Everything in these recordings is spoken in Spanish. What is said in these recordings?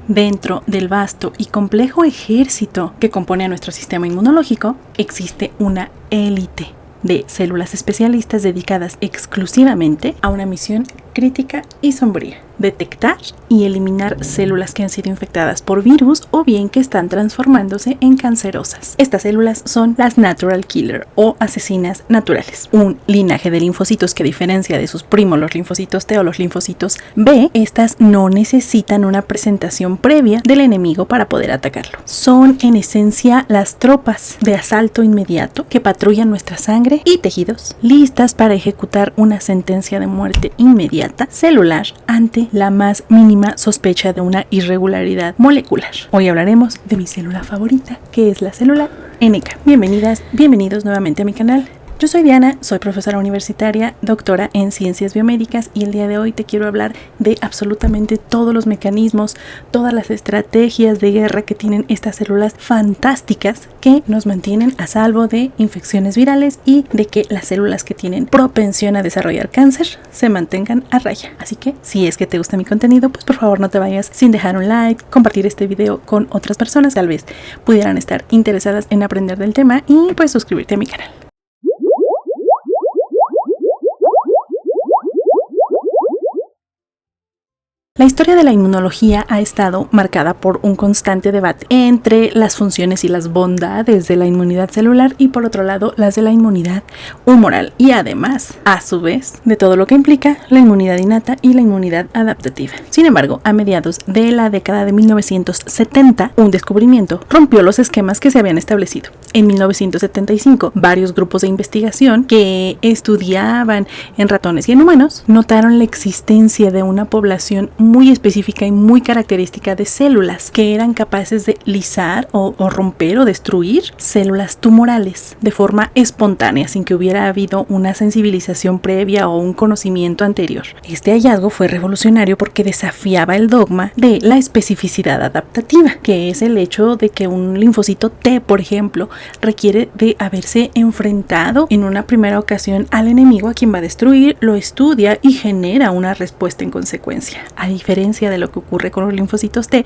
Dentro del vasto y complejo ejército que compone a nuestro sistema inmunológico, existe una élite de células especialistas dedicadas exclusivamente a una misión crítica y sombría: detectar y eliminar células que han sido infectadas por virus o bien que están transformándose en cancerosas. Estas células son las natural killer o asesinas naturales, un linaje de linfocitos que, a diferencia de sus primos los linfocitos T o los linfocitos B, estas no necesitan una presentación previa del enemigo para poder atacarlo. Son en esencia las tropas de asalto inmediato que patrullan nuestra sangre y tejidos, listas para ejecutar una sentencia de muerte inmediata celular ante la más mínima sospecha de una irregularidad molecular. Hoy hablaremos de mi célula favorita, que es la célula NK. Bienvenidas, bienvenidos nuevamente a mi canal. Yo soy Diana, soy profesora universitaria, doctora en ciencias biomédicas, y el día de hoy te quiero hablar de absolutamente todos los mecanismos, todas las estrategias de guerra que tienen estas células fantásticas que nos mantienen a salvo de infecciones virales y de que las células que tienen propensión a desarrollar cáncer se mantengan a raya. Así que si es que te gusta mi contenido, pues por favor no te vayas sin dejar un like, compartir este video con otras personas que tal vez pudieran estar interesadas en aprender del tema, y pues suscribirte a mi canal. La historia de la inmunología ha estado marcada por un constante debate entre las funciones y las bondades de la inmunidad celular y, por otro lado, las de la inmunidad humoral, y además, a su vez, de todo lo que implica la inmunidad innata y la inmunidad adaptativa. Sin embargo, a mediados de la década de 1970, un descubrimiento rompió los esquemas que se habían establecido. En 1975, varios grupos de investigación que estudiaban en ratones y en humanos notaron la existencia de una población muy específica y muy característica de células que eran capaces de lisar o romper o destruir células tumorales de forma espontánea, sin que hubiera habido una sensibilización previa o un conocimiento anterior. Este hallazgo fue revolucionario porque desafiaba el dogma de la especificidad adaptativa, que es el hecho de que un linfocito T, por ejemplo, requiere de haberse enfrentado en una primera ocasión al enemigo a quien va a destruir, lo estudia y genera una respuesta en consecuencia. A diferencia de lo que ocurre con los linfocitos T,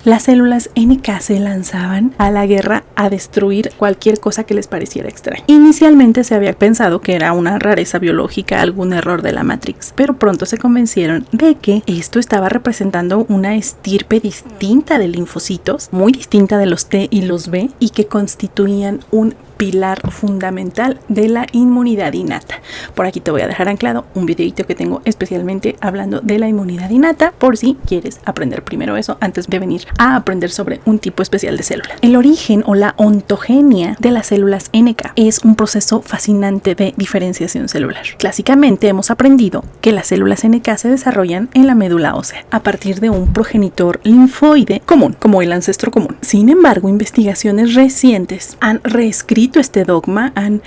las células NK se lanzaban a la guerra a destruir cualquier cosa que les pareciera extraña. Inicialmente se había pensado que era una rareza biológica, algún error de la Matrix, pero pronto se convencieron de que esto estaba representando una estirpe distinta de linfocitos, muy distinta de los T y los B, y que constituían un pilar fundamental de la inmunidad innata. Por aquí te voy a dejar anclado un videito que tengo especialmente hablando de la inmunidad innata, por si quieres aprender primero eso antes de venir a aprender sobre un tipo especial de célula. El origen o la ontogenia de las células NK es un proceso fascinante de diferenciación celular. Clásicamente hemos aprendido que las células NK se desarrollan en la médula ósea a partir de un progenitor linfoide común, como el ancestro común. Sin embargo, investigaciones recientes han reescrito este dogma, han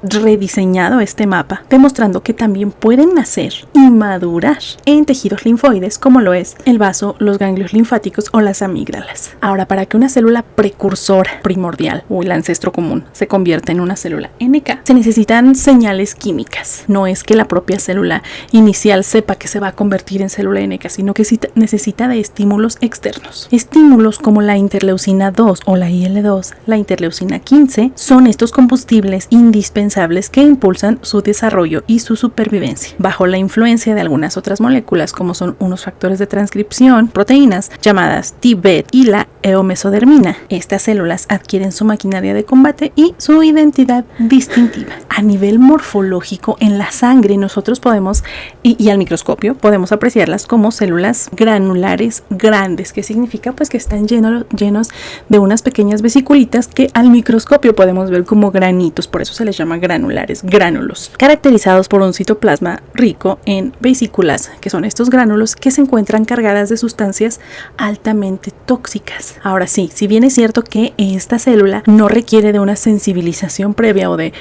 rediseñado este mapa, demostrando que también pueden nacer y madurar en tejidos linfoides, como lo es el vaso, los ganglios linfáticos o las amígdalas. Ahora, para que una célula precursora primordial o el ancestro común se convierta en una célula NK, se necesitan señales químicas. No es que la propia célula inicial sepa que se va a convertir en célula NK, sino que necesita de estímulos externos. Estímulos como la interleucina 2 o la IL-2, la interleucina 15, son estos combustibles indispensables que impulsan su desarrollo y su supervivencia, bajo la influencia de algunas otras moléculas como son unos factores de transcripción, proteínas llamadas TBET y la eomesodermina. Estas células adquieren su maquinaria de combate y su identidad distintiva. A nivel morfológico, en la sangre nosotros podemos, y al microscopio, podemos apreciarlas como células granulares grandes, que significa pues que están llenos de unas pequeñas vesiculitas que al microscopio podemos ver como granitos, por eso se les llama granulares, gránulos, caracterizados por un citoplasma rico en vesículas, que son estos gránulos que se encuentran cargadas de sustancias altamente tóxicas. Ahora sí, si bien es cierto que esta célula no requiere de una sensibilización previa o de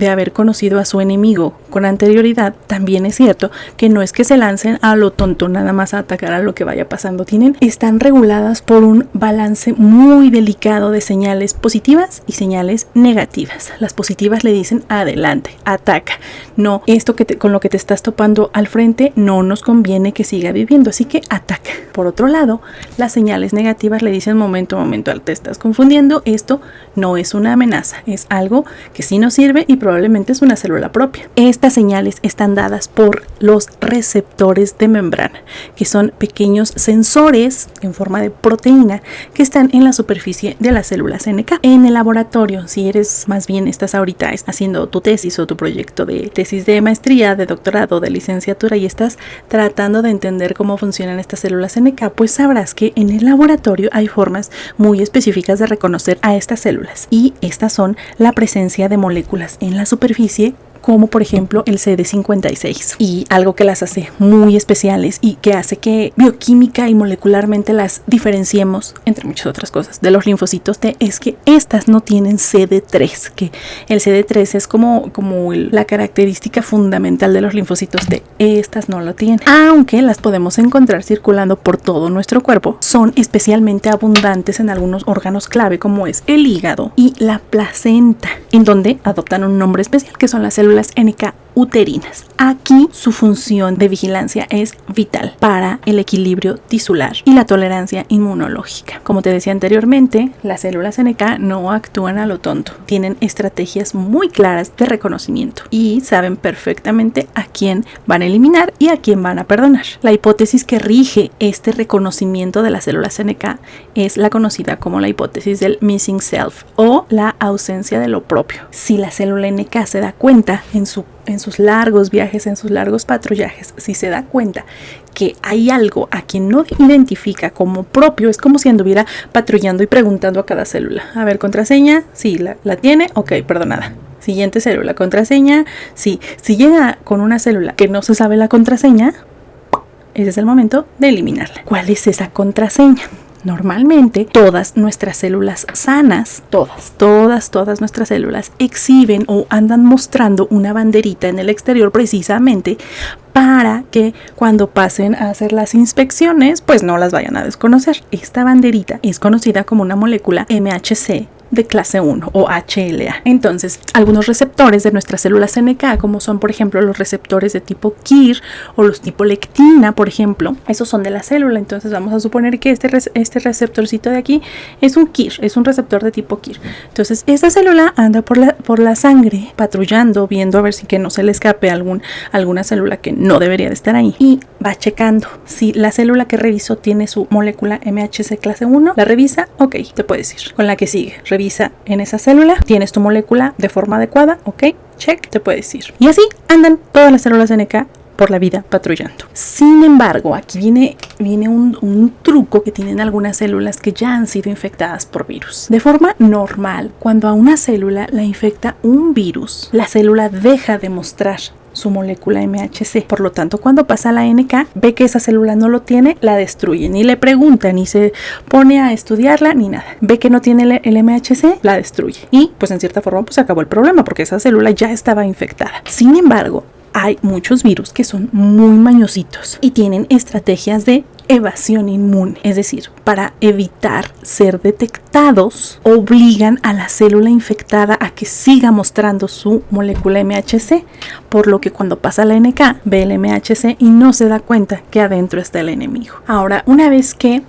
haber conocido a su enemigo con anterioridad, también es cierto que no es que se lancen a lo tonto nada más a atacar a lo que vaya pasando. Están reguladas por un balance muy delicado de señales positivas y señales negativas. Las positivas le dicen adelante, ataca. No, esto con lo que te estás topando al frente no nos conviene que siga viviendo, así que ataca. Por otro lado, las señales negativas le dicen momento, te estás confundiendo, esto no es una amenaza, es algo que sí nos sirve y probablemente es una célula propia. Estas señales están dadas por los receptores de membrana, que son pequeños sensores en forma de proteína que están en la superficie de las células NK. En el laboratorio, si estás ahorita haciendo tu tesis o tu proyecto de tesis de maestría, de doctorado, de licenciatura y estás tratando de entender cómo funcionan estas células NK, pues sabrás que en el laboratorio hay formas muy específicas de reconocer a estas células, y estas son la presencia de moléculas en la superficie, como por ejemplo el CD56, y algo que las hace muy especiales y que hace que bioquímica y molecularmente las diferenciemos, entre muchas otras cosas, de los linfocitos T, es que estas no tienen CD3, que el CD3 es como la característica fundamental de los linfocitos T. Estas no lo tienen, aunque las podemos encontrar circulando por todo nuestro cuerpo. Son especialmente abundantes en algunos órganos clave, como es el hígado y la placenta, en donde adoptan un nombre especial, que son las células NK uterinas. Aquí su función de vigilancia es vital para el equilibrio tisular y la tolerancia inmunológica. Como te decía anteriormente, las células NK no actúan a lo tonto. Tienen estrategias muy claras de reconocimiento y saben perfectamente a quién van a eliminar y a quién van a perdonar. La hipótesis que rige este reconocimiento de las células NK es la conocida como la hipótesis del missing self, o la ausencia de lo propio. Si la célula NK se da cuenta en sus largos viajes, en sus largos patrullajes, si se da cuenta que hay algo a quien no identifica como propio, es como si anduviera patrullando y preguntando a cada célula: a ver, contraseña, sí, la tiene, ok, perdonada. Siguiente célula, contraseña, sí. Si llega con una célula que no se sabe la contraseña, ese es el momento de eliminarla. ¿Cuál es esa contraseña? Normalmente todas nuestras células sanas, todas nuestras células exhiben o andan mostrando una banderita en el exterior, precisamente para que cuando pasen a hacer las inspecciones pues no las vayan a desconocer. Esta banderita es conocida como una molécula MHC de clase 1 o HLA. Entonces, algunos receptores de nuestras células NK, como son por ejemplo los receptores de tipo KIR o los tipo lectina, por ejemplo, esos son de la célula. Entonces vamos a suponer que este receptorcito de aquí es un KIR, es un receptor de tipo KIR. Entonces esta célula anda por la sangre patrullando, viendo a ver si que no se le escape alguna célula que no debería de estar ahí, y va checando si la célula que revisó tiene su molécula MHC clase 1, la revisa, ok, te puedes ir con la que sigue. Revisa en esa célula, tienes tu molécula de forma adecuada, ok, check, te puedes ir. Y así andan todas las células NK por la vida patrullando. Sin embargo, aquí viene un truco que tienen algunas células que ya han sido infectadas por virus. De forma normal, cuando a una célula la infecta un virus, la célula deja de mostrar su molécula MHC. Por lo tanto, cuando pasa a la NK, ve que esa célula no lo tiene, la destruye. Ni le pregunta, ni se pone a estudiarla, ni nada. Ve que no tiene el MHC, la destruye. Y pues en cierta forma pues acabó el problema, porque esa célula ya estaba infectada. Sin embargo, hay muchos virus que son muy mañositos y tienen estrategias de evasión inmune, es decir, para evitar ser detectados, obligan a la célula infectada a que siga mostrando su molécula MHC, por lo que cuando pasa la NK ve el MHC y no se da cuenta que adentro está el enemigo. Ahora, una vez que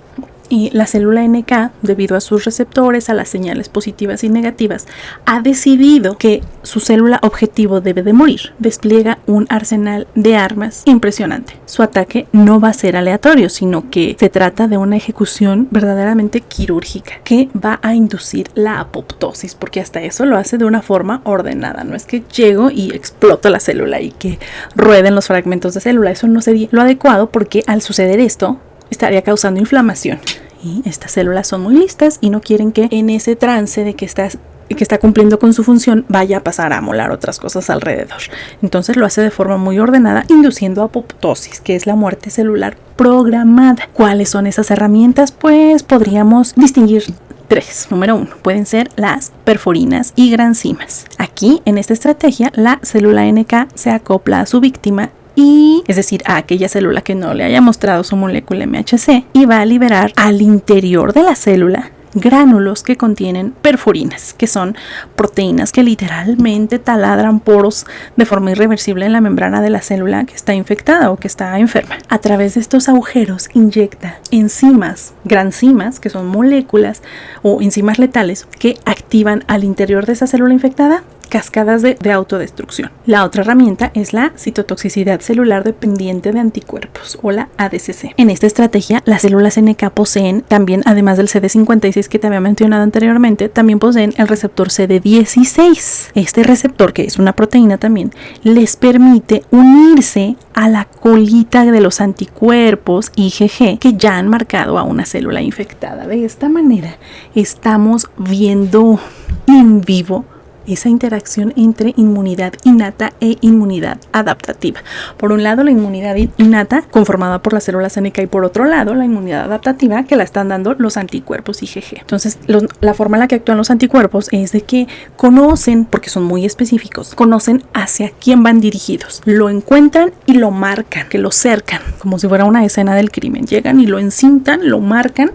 la célula NK, debido a sus receptores, a las señales positivas y negativas, ha decidido que su célula objetivo debe de morir, despliega un arsenal de armas impresionante. Su ataque no va a ser aleatorio, sino que se trata de una ejecución verdaderamente quirúrgica que va a inducir la apoptosis, porque hasta eso lo hace de una forma ordenada. No es que llego y exploto la célula y que rueden los fragmentos de célula. Eso no sería lo adecuado, porque al suceder esto estaría causando inflamación. Y estas células son muy listas y no quieren que en ese trance de que estás que está cumpliendo con su función vaya a pasar a amolar otras cosas alrededor. Entonces lo hace de forma muy ordenada, induciendo apoptosis, que es la muerte celular programada. ¿Cuáles son esas herramientas? Pues podríamos distinguir 3. Número 1, pueden ser las perforinas y granzimas. Aquí, en esta estrategia, la célula NK se acopla a su víctima, y es decir, a aquella célula que no le haya mostrado su molécula MHC, y va a liberar al interior de la célula gránulos que contienen perforinas, que son proteínas que literalmente taladran poros de forma irreversible en la membrana de la célula que está infectada o que está enferma. A través de estos agujeros inyecta enzimas, granzimas, que son moléculas o enzimas letales que activan al interior de esa célula infectada cascadas de autodestrucción. La otra herramienta es la citotoxicidad celular dependiente de anticuerpos, o la ADCC. En esta estrategia, las células NK poseen también, además del CD56 que te había mencionado anteriormente, también poseen el receptor CD16. Este receptor, que es una proteína también, les permite unirse a la colita de los anticuerpos IgG que ya han marcado a una célula infectada. De esta manera, estamos viendo en vivo esa interacción entre inmunidad innata e inmunidad adaptativa. Por un lado, la inmunidad innata conformada por las células NK, y por otro lado, la inmunidad adaptativa que la están dando los anticuerpos IgG. Entonces, la forma en la que actúan los anticuerpos es de que conocen, porque son muy específicos, conocen hacia quién van dirigidos. Lo encuentran y lo marcan, que lo cercan, como si fuera una escena del crimen. Llegan y lo encintan, lo marcan.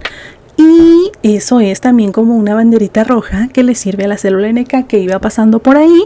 Y eso es también como una banderita roja que le sirve a la célula NK que iba pasando por ahí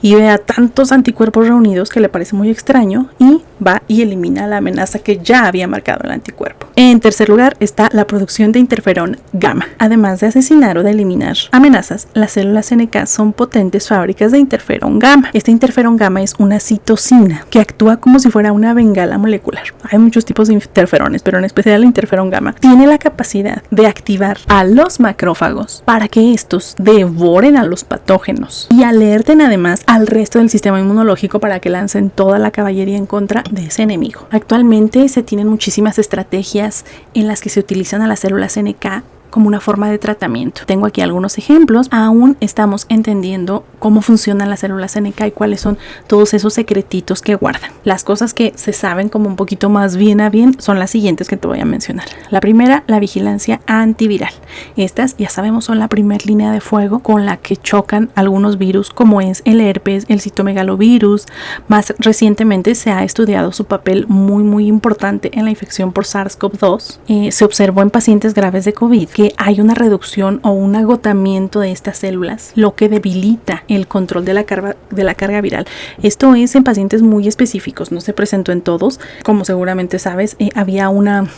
y ve a tantos anticuerpos reunidos que le parece muy extraño y va y elimina la amenaza que ya había marcado el anticuerpo. En tercer lugar está la producción de interferón gamma. Además de asesinar o de eliminar amenazas, las células NK son potentes fábricas de interferón gamma. Este interferón gamma es una citosina que actúa como si fuera una bengala molecular. Hay muchos tipos de interferones, pero en especial el interferón gamma tiene la capacidad de activar a los macrófagos para que estos devoren a los patógenos y alerten además al resto del sistema inmunológico para que lancen toda la caballería en contra de ese enemigo. Actualmente se tienen muchísimas estrategias en las que se utilizan a las células NK como una forma de tratamiento. Tengo aquí algunos ejemplos. Aún estamos entendiendo cómo funcionan las células NK y cuáles son todos esos secretitos que guardan. Las cosas que se saben como un poquito más bien a bien son las siguientes que te voy a mencionar. La primera, la vigilancia antiviral. Estas, ya sabemos, son la primera línea de fuego con la que chocan algunos virus, como es el herpes, el citomegalovirus. Más recientemente se ha estudiado su papel muy importante en la infección por SARS-CoV-2. Se observó en pacientes graves de COVID que hay una reducción o un agotamiento de estas células, lo que debilita el control de la carga viral. Esto es en pacientes muy específicos, no se presentó en todos. Como seguramente sabes, había una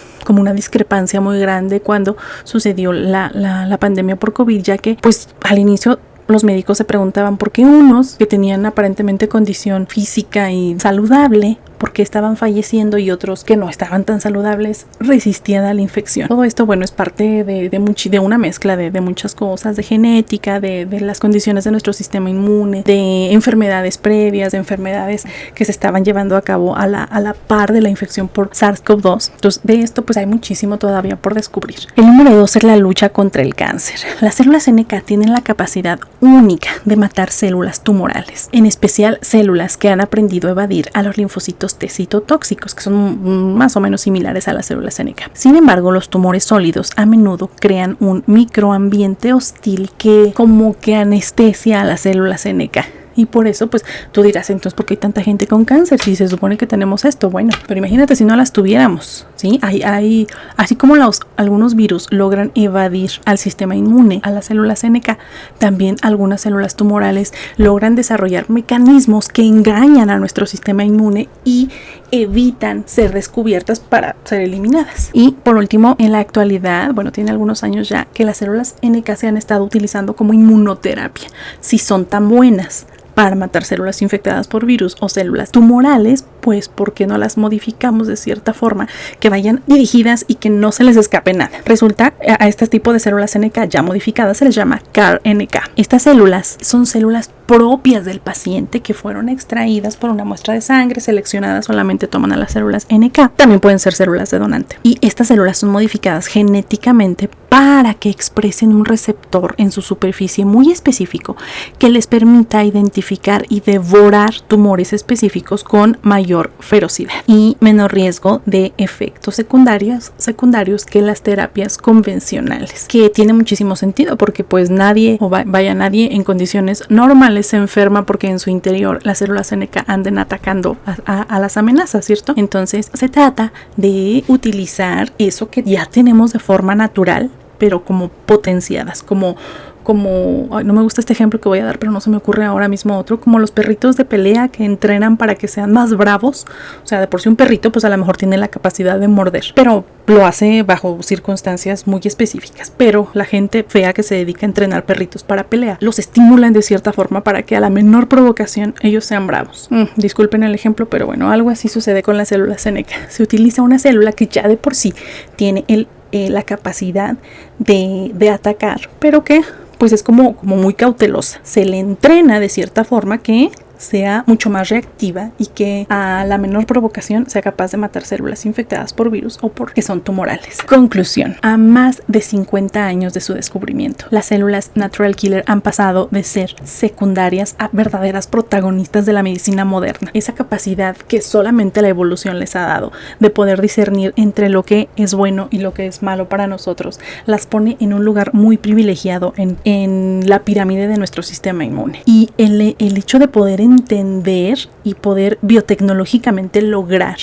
discrepancia muy grande cuando sucedió la pandemia por COVID, ya que pues al inicio los médicos se preguntaban por qué unos que tenían aparentemente condición física y saludable, por qué estaban falleciendo, y otros que no estaban tan saludables resistían a la infección. Todo esto, bueno, es parte de una mezcla de muchas cosas, de genética, de las condiciones de nuestro sistema inmune, de enfermedades previas, de enfermedades que se estaban llevando a cabo a la par de la infección por SARS-CoV-2. Entonces, de esto pues hay muchísimo todavía por descubrir. El número 2 es la lucha contra el cáncer. Las células NK tienen la capacidad única de matar células tumorales, en especial células que han aprendido a evadir a los linfocitos T citotóxicos, que son más o menos similares a las células NK. Sin embargo, los tumores sólidos a menudo crean un microambiente hostil que como que anestesia a las células NK. Y por eso, pues, tú dirás, entonces, ¿por qué hay tanta gente con cáncer? Si se supone que tenemos esto. Bueno, pero imagínate si no las tuviéramos, ¿sí? Así como algunos virus logran evadir al sistema inmune, a las células NK, también algunas células tumorales logran desarrollar mecanismos que engañan a nuestro sistema inmune y evitan ser descubiertas para ser eliminadas. Y por último, en la actualidad, bueno, tiene algunos años ya que las células NK se han estado utilizando como inmunoterapia. Si son tan buenas para matar células infectadas por virus o células tumorales, pues ¿por qué no las modificamos de cierta forma que vayan dirigidas y que no se les escape nada? Resulta, a este tipo de células NK ya modificadas se les llama CAR-NK. Estas células son células propias del paciente que fueron extraídas por una muestra de sangre seleccionada, solamente toman a las células NK. También pueden ser células de donante. Y estas células son modificadas genéticamente para que expresen un receptor en su superficie muy específico que les permita identificar y devorar tumores específicos con mayor ferocidad y menor riesgo de efectos secundarios que las terapias convencionales, que tiene muchísimo sentido porque pues nadie en condiciones normales se enferma porque en su interior las células NK anden atacando a las amenazas, ¿cierto? Entonces se trata de utilizar eso que ya tenemos de forma natural, pero como potenciadas, como no me gusta este ejemplo que voy a dar, pero no se me ocurre ahora mismo otro, como los perritos de pelea que entrenan para que sean más bravos. O sea, de por sí un perrito pues a lo mejor tiene la capacidad de morder, pero lo hace bajo circunstancias muy específicas. Pero la gente fea que se dedica a entrenar perritos para pelea los estimulan de cierta forma para que a la menor provocación ellos sean bravos. Disculpen el ejemplo, pero bueno, algo así sucede con las células NK. Se utiliza una célula que ya de por sí tiene la capacidad de atacar, pero que pues es como muy cautelosa. Se le entrena de cierta forma que sea mucho más reactiva y que a la menor provocación sea capaz de matar células infectadas por virus o porque son tumorales. Conclusión: a más de 50 años de su descubrimiento, las células Natural Killer han pasado de ser secundarias a verdaderas protagonistas de la medicina moderna. Esa capacidad que solamente la evolución les ha dado de poder discernir entre lo que es bueno y lo que es malo para nosotros, las pone en un lugar muy privilegiado en la pirámide de nuestro sistema inmune. Y el hecho de poder entender y poder biotecnológicamente lograr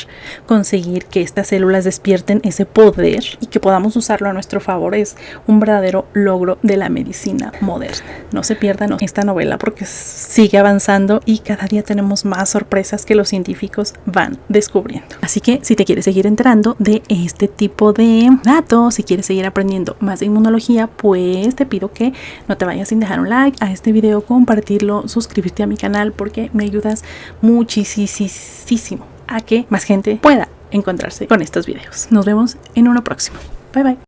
conseguir que estas células despierten ese poder y que podamos usarlo a nuestro favor es un verdadero logro de la medicina moderna. No se pierdan esta novela porque sigue avanzando y cada día tenemos más sorpresas que los científicos van descubriendo. Así que si te quieres seguir enterando de este tipo de datos, si quieres seguir aprendiendo más de inmunología, pues te pido que no te vayas sin dejar un like a este video, compartirlo, suscribirte a mi canal porque me ayudas muchísimo a que más gente pueda encontrarse con estos videos. Nos vemos en uno próximo. Bye bye.